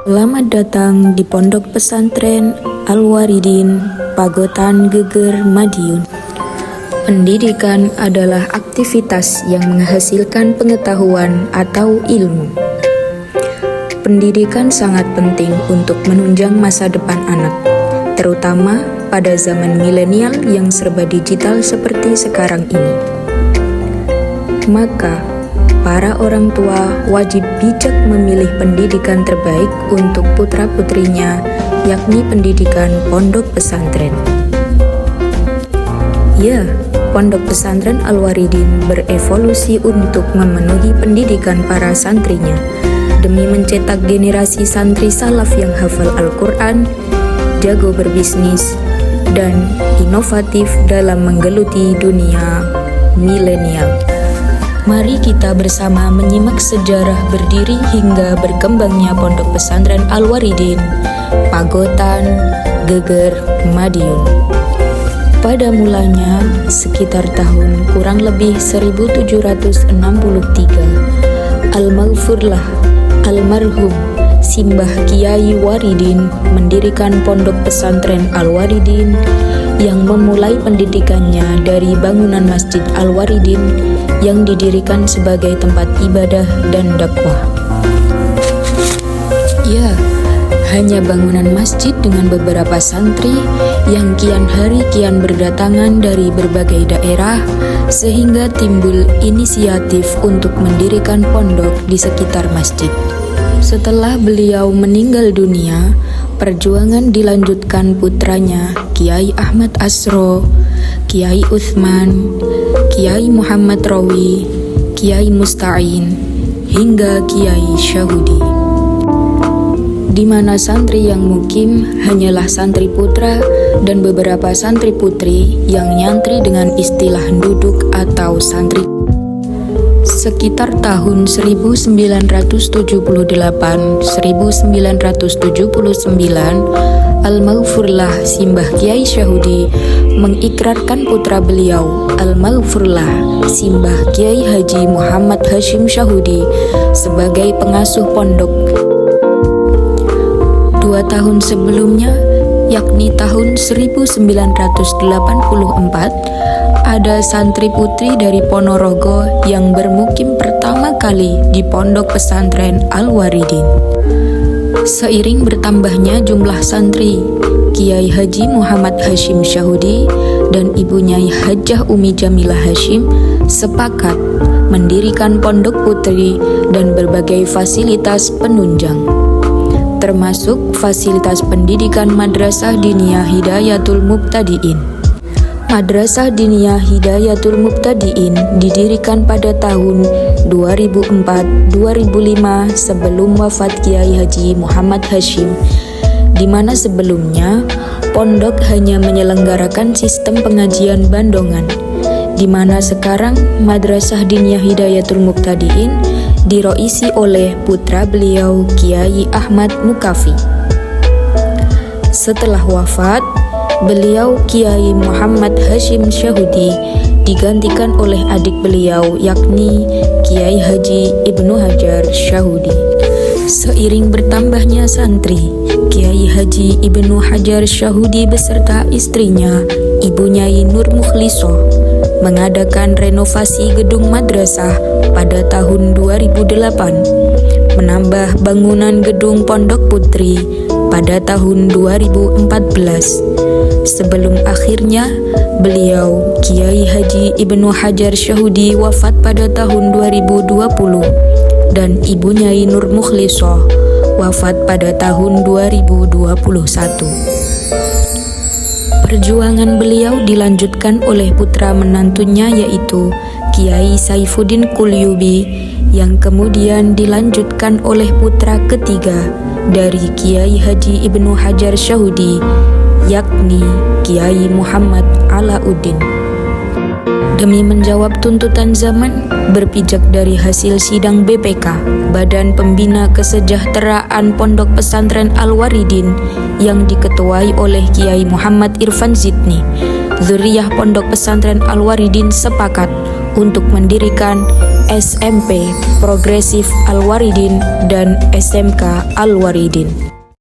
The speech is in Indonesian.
Selamat datang di Pondok Pesantren Al-Waridin, Pagotan Geger, Madiun. Pendidikan adalah aktivitas yang menghasilkan pengetahuan atau ilmu. Pendidikan sangat penting untuk menunjang masa depan anak, terutama pada zaman milenial yang serba digital seperti sekarang ini. Maka, para orang tua wajib bijak memilih pendidikan terbaik untuk putra-putrinya, yakni pendidikan pondok pesantren. Ya, Pondok Pesantren Al-Waridin berevolusi untuk memenuhi pendidikan para santrinya demi mencetak generasi santri salaf yang hafal Al-Quran, jago berbisnis, dan inovatif dalam menggeluti dunia milenial. Mari kita bersama menyimak sejarah berdiri hingga berkembangnya Pondok Pesantren Al-Waridin, Pagotan Geger, Madiun. Pada mulanya, sekitar tahun kurang lebih 1763, Al-Maghfurlah almarhum Simbah Kiai Waridin mendirikan Pondok Pesantren Al-Waridin yang memulai pendidikannya dari bangunan Masjid Al-Waridin yang didirikan sebagai tempat ibadah dan dakwah. Ya, hanya bangunan masjid dengan beberapa santri yang kian hari kian berdatangan dari berbagai daerah, sehingga timbul inisiatif untuk mendirikan pondok di sekitar masjid. Setelah beliau meninggal dunia, perjuangan dilanjutkan putranya Kiai Ahmad Asro, Kiai Utsman, Kiai Muhammad Rawi, Kiai Musta'in, hingga Kiai Syahudi, di mana santri yang mukim hanyalah santri putra dan beberapa santri putri yang nyantri dengan istilah duduk atau santri. Sekitar tahun 1978-1979, Al-Maghfurlah Simbah Kiai Syahudi mengikrarkan putra beliau, Al-Maghfurlah Simbah Kiai Haji Muhammad Hashim Syahudi, sebagai pengasuh pondok. 2 tahun sebelumnya, yakni tahun 1984, ada santri putri dari Ponorogo yang bermukim pertama kali di Pondok Pesantren Al-Waridin. Seiring bertambahnya jumlah santri, Kiai Haji Muhammad Hashim Syahudi dan ibunya Hajjah Umi Jamilah Hashim sepakat mendirikan pondok putri dan berbagai fasilitas penunjang, termasuk fasilitas pendidikan Madrasah Diniyah Hidayatul Mubtadiin. Madrasah Diniyah Hidayatul Mubtadiin didirikan pada tahun 2004-2005 sebelum wafat Kiai Haji Muhammad Hashim, di mana sebelumnya pondok hanya menyelenggarakan sistem pengajian bandongan, di mana sekarang Madrasah Diniyah Hidayatul Mubtadiin diroisi oleh putra beliau Kiai Ahmad Mukafi. Setelah wafat, beliau Kiai Muhammad Hashim Syahudi digantikan oleh adik beliau, yakni Kiai Haji Ibnu Hajar Syahudi. Seiring bertambahnya santri, Kiai Haji Ibnu Hajar Syahudi beserta istrinya, Ibu Nyai Nur Mukhlisoh, mengadakan renovasi gedung madrasah pada tahun 2008, menambah bangunan gedung pondok putri pada tahun 2014, sebelum akhirnya beliau Kiai Haji Ibnu Hajar Syahudi wafat pada tahun 2020 dan Ibu Nyai Nur Mukhlisoh wafat pada tahun 2021. Perjuangan beliau dilanjutkan oleh putra menantunya, yaitu Kiai Saifuddin Qulyubi, yang kemudian dilanjutkan oleh putra ketiga dari Kiai Haji Ibnu Hajar Syahudi, yakni Kiai Muhammad Alauddin. Demi menjawab tuntutan zaman, berpijak dari hasil sidang BPK, Badan Pembina Kesejahteraan Pondok Pesantren Al-Waridin, yang diketuai oleh Kiai Muhammad Irfan Zidni, zuriyah Pondok Pesantren Al-Waridin sepakat untuk mendirikan SMP Progresif Al-Waridin dan SMK Al-Waridin.